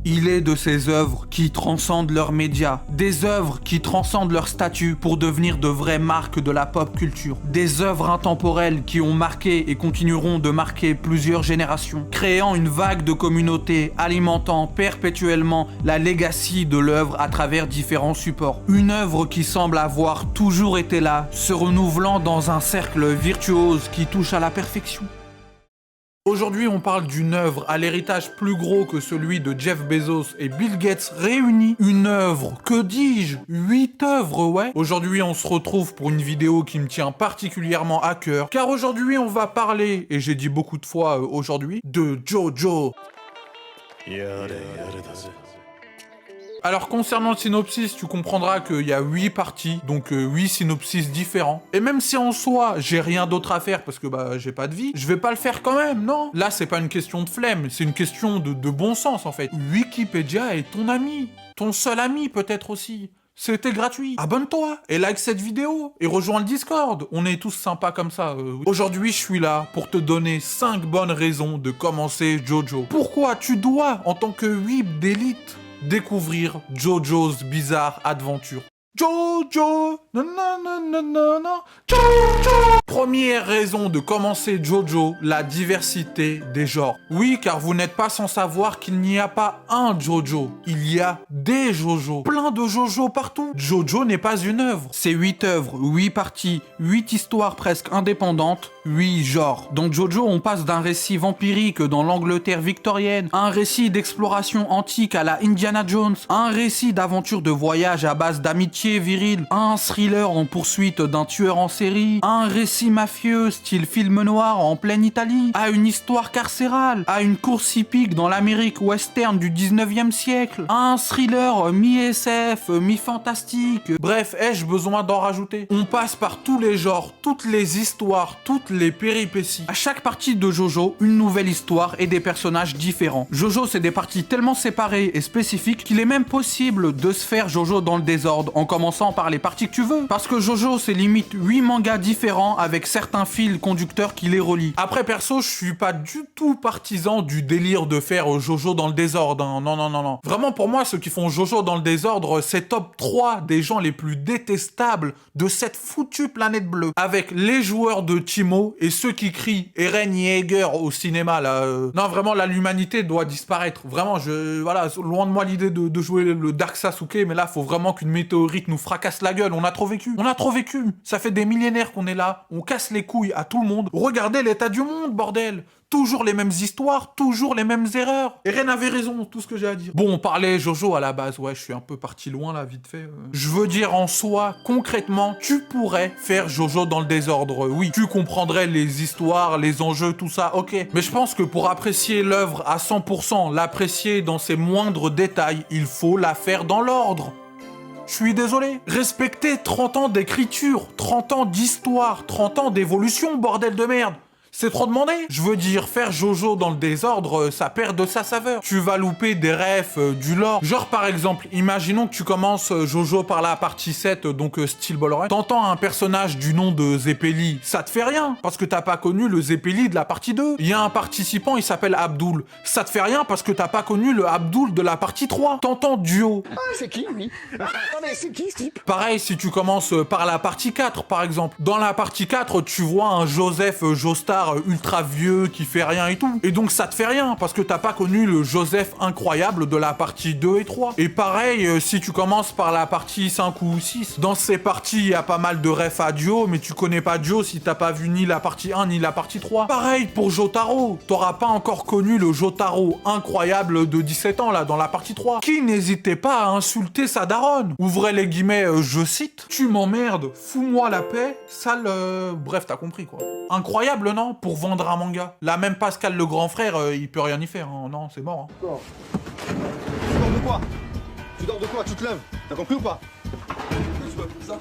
Il est de ces œuvres qui transcendent leurs médias, des œuvres qui transcendent leur statut pour devenir de vraies marques de la pop culture, des œuvres intemporelles qui ont marqué et continueront de marquer plusieurs générations, créant une vague de communautés, alimentant perpétuellement la legacy de l'œuvre à travers différents supports. Une œuvre qui semble avoir toujours été là, se renouvelant dans un cercle virtuose qui touche à la perfection. Aujourd'hui, on parle d'une œuvre à l'héritage plus gros que celui de Jeff Bezos et Bill Gates réunis. Une œuvre, que dis-je, 8 œuvres, ouais. Aujourd'hui, on se retrouve pour une vidéo qui me tient particulièrement à cœur, car aujourd'hui, on va parler, et j'ai dit beaucoup de fois aujourd'hui, de Jojo. Alors concernant le synopsis, tu comprendras qu'il y a 8 parties, donc 8 synopsis différents. Et même si en soi, j'ai rien d'autre à faire parce que j'ai pas de vie, je vais pas le faire quand même, non. Là, c'est pas une question de flemme, c'est une question de bon sens en fait. Wikipédia est ton ami, ton seul ami peut-être aussi. C'était gratuit. Abonne-toi et like cette vidéo et rejoins le Discord. On est tous sympas comme ça. Aujourd'hui, je suis là pour te donner 5 bonnes raisons de commencer Jojo. Pourquoi tu dois, en tant que weeb d'élite, découvrir Jojo's Bizarre Adventure. Jojo, nanana, Jojo. Première raison de commencer Jojo, la diversité des genres. Oui, car vous n'êtes pas sans savoir qu'il n'y a pas un Jojo, il y a des Jojo. Plein de Jojo partout. Jojo n'est pas une œuvre. C'est 8 œuvres, 8 parties, 8 histoires presque indépendantes, 8 genres. Dans Jojo, on passe d'un récit vampirique dans l'Angleterre victorienne, à un récit d'exploration antique à la Indiana Jones, à un récit d'aventure de voyage à base d'amitié viril, à un thriller en poursuite d'un tueur en série, à un récit mafieux style film noir en pleine Italie, à une histoire carcérale, à une course hippique dans l'Amérique western du 19e siècle, à un thriller mi-SF, mi-fantastique. Bref, ai-je besoin d'en rajouter? On passe par tous les genres, toutes les histoires, toutes les péripéties. À chaque partie de Jojo, une nouvelle histoire et des personnages différents. Jojo, c'est des parties tellement séparées et spécifiques qu'il est même possible de se faire Jojo dans le désordre en commençant par les parties que tu veux. Parce que Jojo, c'est limite 8 mangas différents avec certains fils conducteurs qui les relient. Après, perso, je suis pas du tout partisan du délire de faire Jojo dans le désordre. Hein. Non. Vraiment, pour moi, ceux qui font Jojo dans le désordre, c'est top 3 des gens les plus détestables de cette foutue planète bleue. Avec les joueurs de Timo et ceux qui crient Eren Yeager au cinéma, là. Non, vraiment, là, l'humanité doit disparaître. Vraiment, voilà, loin de moi l'idée de jouer le Dark Sasuke, mais là, faut vraiment qu'une météorite nous fracasse la gueule. On a trop vécu. Ça fait des millénaires qu'on est là. On casse les couilles à tout le monde. Regardez l'état du monde, bordel. Toujours les mêmes histoires, toujours les mêmes erreurs. Eren avait raison, tout ce que j'ai à dire. Bon, on parlait Jojo à la base, ouais, je suis un peu parti loin là, vite fait. Je veux dire en soi, concrètement, tu pourrais faire Jojo dans le désordre, oui. Tu comprendrais les histoires, les enjeux, tout ça, ok. Mais je pense que pour apprécier l'œuvre à 100%, l'apprécier dans ses moindres détails, il faut la faire dans l'ordre. Je suis désolé. Respectez 30 ans d'écriture, 30 ans d'histoire, 30 ans d'évolution, bordel de merde. C'est trop demandé. Je veux dire, faire Jojo dans le désordre, ça perd de sa saveur. Tu vas louper des refs, du lore. Genre par exemple, imaginons que tu commences Jojo par la partie 7, donc style Ballroom. T'entends un personnage du nom de Zeppeli, ça te fait rien, parce que t'as pas connu le Zeppeli de la partie 2. Il y a un participant, il s'appelle Abdul. Ça te fait rien parce que t'as pas connu le Abdul de la partie 3. T'entends Duo. Ah, c'est qui, lui? Non, mais c'est qui, ce type? Pareil, si tu commences par la partie 4, par exemple. Dans la partie 4, tu vois un Joseph Joestar ultra vieux qui fait rien et tout. Et donc ça te fait rien parce que t'as pas connu le Joseph incroyable de la partie 2 et 3. Et pareil, si tu commences par la partie 5 ou 6, dans ces parties, il y a pas mal de refs à Dio, mais tu connais pas Dio si t'as pas vu ni la partie 1 ni la partie 3. Pareil pour Jotaro, t'auras pas encore connu le Jotaro incroyable de 17 ans là dans la partie 3, qui n'hésitait pas à insulter sa daronne. Ouvrez les guillemets, je cite, tu m'emmerdes, fous-moi la paix, sale... Bref, t'as compris quoi. Incroyable, non? Pour vendre un manga. Là, même Pascal le grand frère, il peut rien y faire. Hein. Non, c'est mort. Hein. Tu dors de quoi? Tu dors de quoi toute l'œuvre? T'as compris ou pas?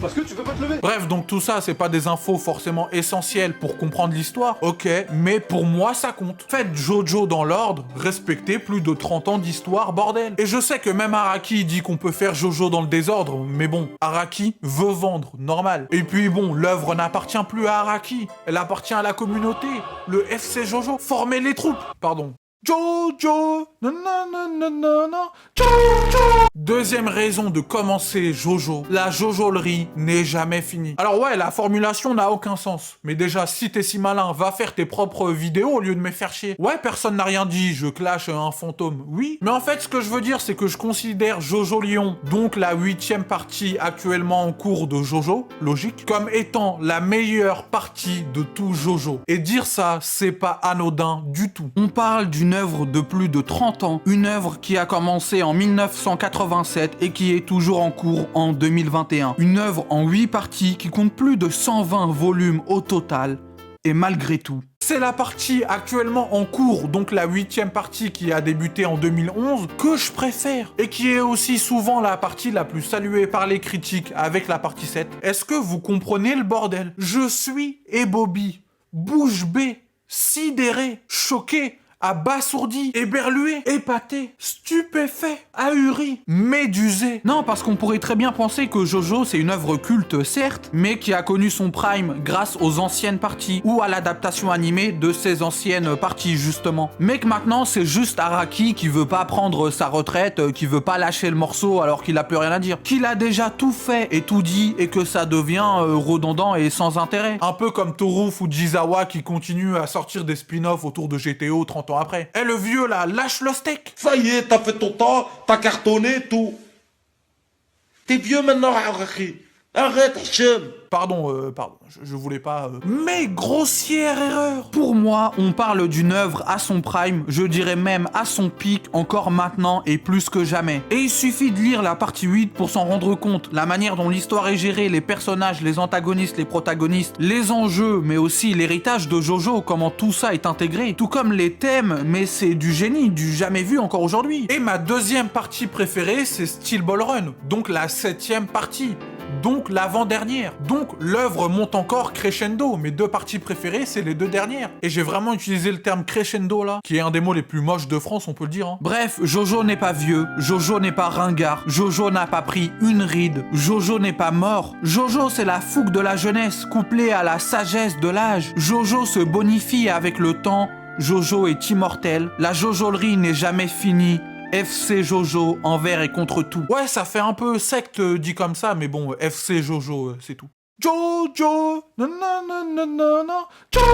Parce que tu peux pas te lever. Bref, donc tout ça, c'est pas des infos forcément essentielles pour comprendre l'histoire, ok, mais pour moi, ça compte. Faites Jojo dans l'ordre, respectez plus de 30 ans d'histoire, bordel. Et je sais que même Araki dit qu'on peut faire Jojo dans le désordre, mais bon, Araki veut vendre, normal. Et puis bon, l'œuvre n'appartient plus à Araki, elle appartient à la communauté, le FC Jojo. Formez les troupes, pardon. Jojo, nanana, Jojo. Deuxième raison de commencer Jojo, la jojolerie n'est jamais finie. Alors ouais, la formulation n'a aucun sens. Mais déjà, si t'es si malin, va faire tes propres vidéos au lieu de me faire chier. Ouais, personne n'a rien dit, je clash un fantôme, oui. Mais en fait, ce que je veux dire, c'est que je considère Jojo Lion, donc la 8e partie actuellement en cours de Jojo, logique, comme étant la meilleure partie de tout Jojo. Et dire ça, c'est pas anodin du tout. On parle d'une œuvre de plus de 30 ans, une œuvre qui a commencé en 1987 et qui est toujours en cours en 2021. Une œuvre en 8 parties qui compte plus de 120 volumes au total. Et malgré tout, c'est la partie actuellement en cours, donc la 8e partie qui a débuté en 2011, que je préfère. Et qui est aussi souvent la partie la plus saluée par les critiques avec la partie 7. Est-ce que vous comprenez le bordel? Je suis ébobie, bouche bée, sidéré, choqué, abasourdi, éberlué, épaté, stupéfait, ahuri, médusé. Non, parce qu'on pourrait très bien penser que Jojo c'est une œuvre culte, certes, mais qui a connu son prime grâce aux anciennes parties, ou à l'adaptation animée de ces anciennes parties, justement. Mais que maintenant, c'est juste Araki qui veut pas prendre sa retraite, qui veut pas lâcher le morceau alors qu'il a plus rien à dire. Qu'il a déjà tout fait et tout dit, et que ça devient redondant et sans intérêt. Un peu comme Toru Fujisawa qui continue à sortir des spin-offs autour de GTO 30 ans après. Eh, le vieux là, lâche le steak. Ça y est, t'as fait ton temps, t'as cartonné, tout. T'es vieux maintenant, Araki. Arrête, Hachem. Pardon, je voulais pas... Mais grossière erreur. Pour moi, on parle d'une œuvre à son prime, je dirais même à son pic, encore maintenant et plus que jamais. Et il suffit de lire la partie 8 pour s'en rendre compte. La manière dont l'histoire est gérée, les personnages, les antagonistes, les protagonistes, les enjeux, mais aussi l'héritage de Jojo, comment tout ça est intégré. Tout comme les thèmes, mais c'est du génie, du jamais vu encore aujourd'hui. Et ma deuxième partie préférée, c'est Steel Ball Run, donc la 7e partie. Donc l'avant-dernière. Donc l'œuvre monte encore crescendo. Mes deux parties préférées, c'est les deux dernières. Et j'ai vraiment utilisé le terme crescendo là, qui est un des mots les plus moches de France, on peut le dire. Hein. Bref, Jojo n'est pas vieux, Jojo n'est pas ringard, Jojo n'a pas pris une ride, Jojo n'est pas mort. Jojo, c'est la fougue de la jeunesse, couplée à la sagesse de l'âge. Jojo se bonifie avec le temps, Jojo est immortel, la jojolerie n'est jamais finie. FC Jojo envers et contre tout. Ouais, ça fait un peu secte dit comme ça, mais bon, FC Jojo, c'est tout. Jojo, nanana, Jojo.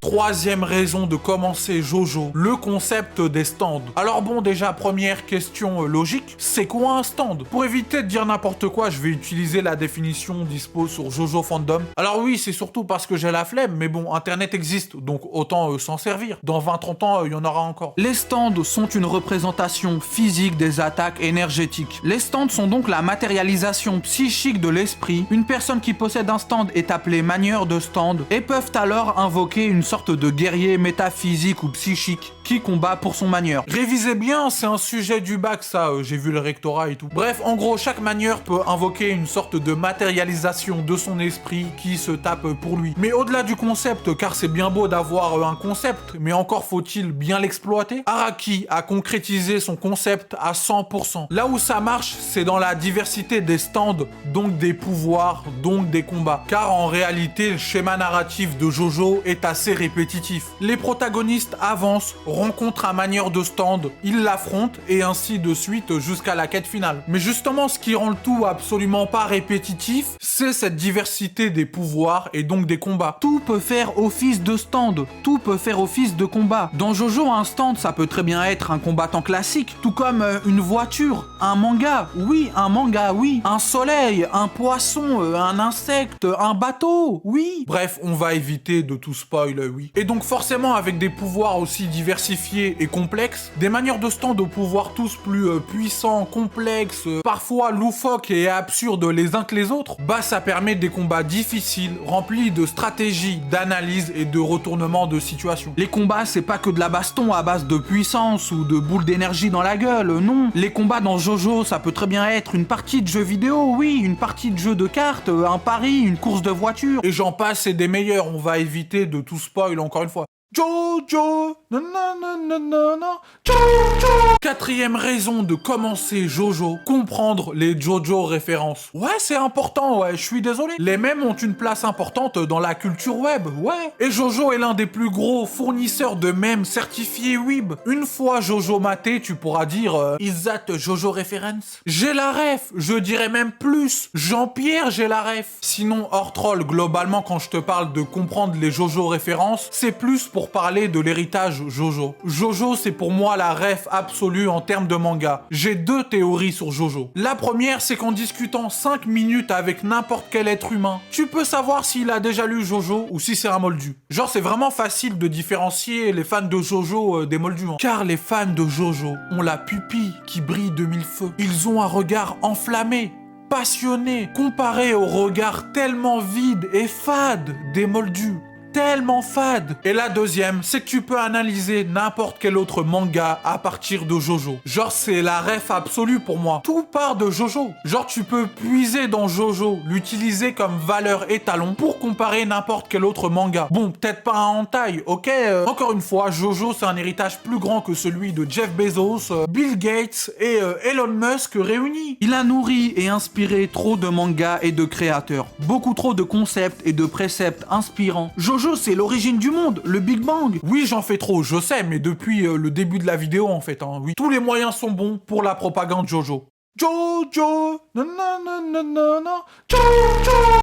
Troisième raison de commencer Jojo, le concept des stands. Alors bon, déjà, première question logique, c'est quoi un stand? Pour éviter de dire n'importe quoi, je vais utiliser la définition dispo sur Jojo Fandom. Alors oui, c'est surtout parce que j'ai la flemme, mais bon, Internet existe, donc autant s'en servir. Dans 20-30 ans, il y en aura encore. Les stands sont une représentation physique des attaques énergétiques. Les stands sont donc la matérialisation psychique de l'esprit. Une personne qui possède un stand est appelé manieur de stand et peuvent alors invoquer une sorte de guerrier métaphysique ou psychique qui combat pour son manieur. Révisez bien, c'est un sujet du bac ça, j'ai vu le rectorat et tout. Bref, en gros, chaque manieur peut invoquer une sorte de matérialisation de son esprit qui se tape pour lui. Mais au-delà du concept, car c'est bien beau d'avoir un concept, mais encore faut-il bien l'exploiter, Araki a concrétisé son concept à 100%. Là où ça marche, c'est dans la diversité des stands, donc des pouvoirs, donc des combats. Car en réalité, le schéma narratif de Jojo est assez répétitif. Les protagonistes avancent, rencontrent un manieur de stand, ils l'affrontent et ainsi de suite jusqu'à la quête finale. Mais justement, ce qui rend le tout absolument pas répétitif, c'est cette diversité des pouvoirs et donc des combats. Tout peut faire office de stand, tout peut faire office de combat. Dans Jojo, un stand, ça peut très bien être un combattant classique, tout comme une voiture, un manga, oui, un soleil, un poisson, un insecte, un bateau, oui. Bref, on va éviter de tout spoil, oui. Et donc forcément, avec des pouvoirs aussi diversifiés, diversifiés et complexes, des manières de stand au pouvoir tous plus puissants, complexes, parfois loufoques et absurdes les uns que les autres, bah ça permet des combats difficiles, remplis de stratégies, d'analyse et de retournement de situation. Les combats, c'est pas que de la baston à base de puissance ou de boules d'énergie dans la gueule, non. Les combats dans JoJo, ça peut très bien être une partie de jeu vidéo, oui, une partie de jeu de cartes, un pari, une course de voiture. Et j'en passe, c'est des meilleurs, on va éviter de tout spoil encore une fois. Jojo, nanana, Jojo. Quatrième raison de commencer Jojo, comprendre les Jojo références. Ouais, c'est important, ouais, je suis désolé. Les mêmes ont une place importante dans la culture web, ouais. Et Jojo est l'un des plus gros fournisseurs de mèmes certifiés web. Une fois Jojo maté, tu pourras dire is that Jojo reference? J'ai la ref, je dirais même plus. Jean-Pierre, j'ai la ref. Sinon, hors troll, globalement, quand je te parle de comprendre les Jojo références, c'est plus pour parler de l'héritage Jojo. Jojo, c'est pour moi la ref absolue en termes de manga. J'ai deux théories sur Jojo. La première, c'est qu'en discutant 5 minutes avec n'importe quel être humain, tu peux savoir s'il a déjà lu Jojo ou si c'est un moldu. Genre, c'est vraiment facile de différencier les fans de Jojo des moldus. Hein. Car les fans de Jojo ont la pupille qui brille de mille feux. Ils ont un regard enflammé, passionné, comparé au regard tellement vide et fade des moldus. Tellement fade. Et la deuxième, c'est que tu peux analyser n'importe quel autre manga à partir de Jojo. Genre, c'est la ref absolue pour moi. Tout part de Jojo. Genre, tu peux puiser dans Jojo, l'utiliser comme valeur étalon pour comparer n'importe quel autre manga. Bon, peut-être pas un hentai, ok. Encore une fois, Jojo, c'est un héritage plus grand que celui de Jeff Bezos, Bill Gates et Elon Musk réunis. Il a nourri et inspiré trop de mangas et de créateurs. Beaucoup trop de concepts et de préceptes inspirants. Jojo, c'est l'origine du monde, le Big Bang. Oui, j'en fais trop, je sais, mais depuis le début de la vidéo, en fait, hein, oui. Tous les moyens sont bons pour la propagande Jojo. Jojo, nanana, Jojo.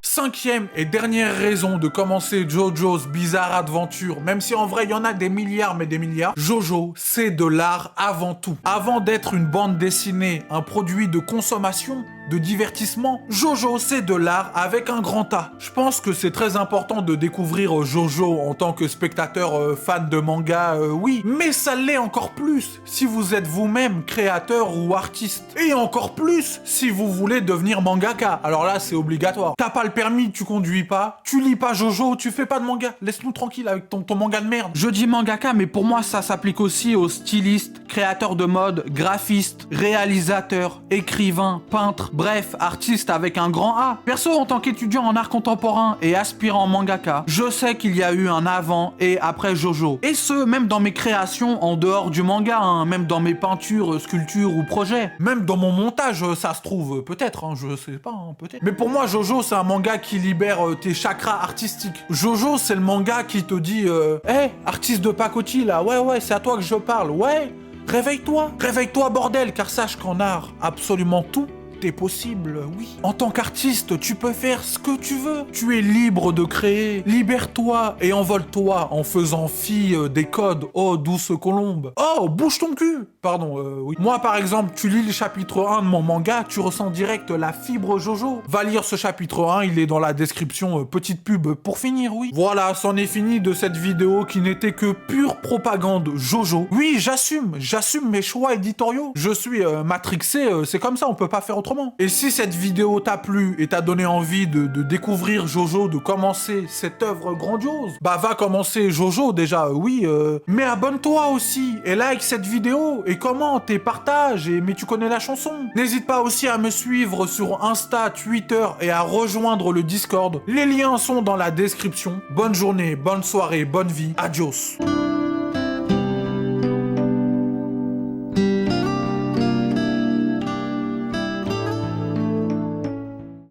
Cinquième et dernière raison de commencer Jojo's Bizarre Adventure, même si en vrai il y en a des milliards mais des milliards, Jojo c'est de l'art avant tout. Avant d'être une bande dessinée, un produit de consommation, de divertissement, Jojo c'est de l'art avec un grand A. Je pense que c'est très important de découvrir Jojo en tant que spectateur fan de manga, oui, mais ça l'est encore plus si vous êtes vous-même créateur ou artiste. Et encore plus si vous voulez devenir mangaka. Alors là c'est obligatoire. T'as pas le permis, tu conduis pas, tu lis pas Jojo, tu fais pas de manga. Laisse-nous tranquille avec ton manga de merde. Je dis mangaka, mais pour moi ça s'applique aussi aux stylistes, créateurs de mode, graphistes, réalisateurs, écrivains, peintres, bref, artistes avec un grand A. Perso, en tant qu'étudiant en art contemporain et aspirant mangaka, je sais qu'il y a eu un avant et après Jojo. Et ce, même dans mes créations en dehors du manga, hein, même dans mes peintures, sculptures ou projets. Même dans mon montage, ça se trouve, peut-être, hein, je sais pas, hein, peut-être. Mais pour moi, Jojo, c'est un manga qui libère tes chakras artistiques. Jojo, c'est le manga qui te dit hey, artiste de pacotille, là, ouais, c'est à toi que je parle, ouais, réveille-toi, bordel, car sache qu'en art, absolument tout est possible, oui. En tant qu'artiste, tu peux faire ce que tu veux. Tu es libre de créer. Libère-toi et envole-toi en faisant fi des codes. Oh, douce colombe. Oh, bouge ton cul. Pardon, oui. Moi, par exemple, tu lis le chapitre 1 de mon manga, tu ressens direct la fibre Jojo. Va lire ce chapitre 1, il est dans la description, petite pub pour finir, oui. Voilà, c'en est fini de cette vidéo qui n'était que pure propagande Jojo. Oui, j'assume mes choix éditoriaux. Je suis matrixé, c'est comme ça, on peut pas faire autrement. Et si cette vidéo t'a plu et t'a donné envie de découvrir Jojo, de commencer cette œuvre grandiose, bah va commencer Jojo déjà, oui, mais abonne-toi aussi et like cette vidéo et commente et partage mais tu connais la chanson. N'hésite pas aussi à me suivre sur Insta, Twitter et à rejoindre le Discord. Les liens sont dans la description. Bonne journée, bonne soirée, bonne vie. Adios.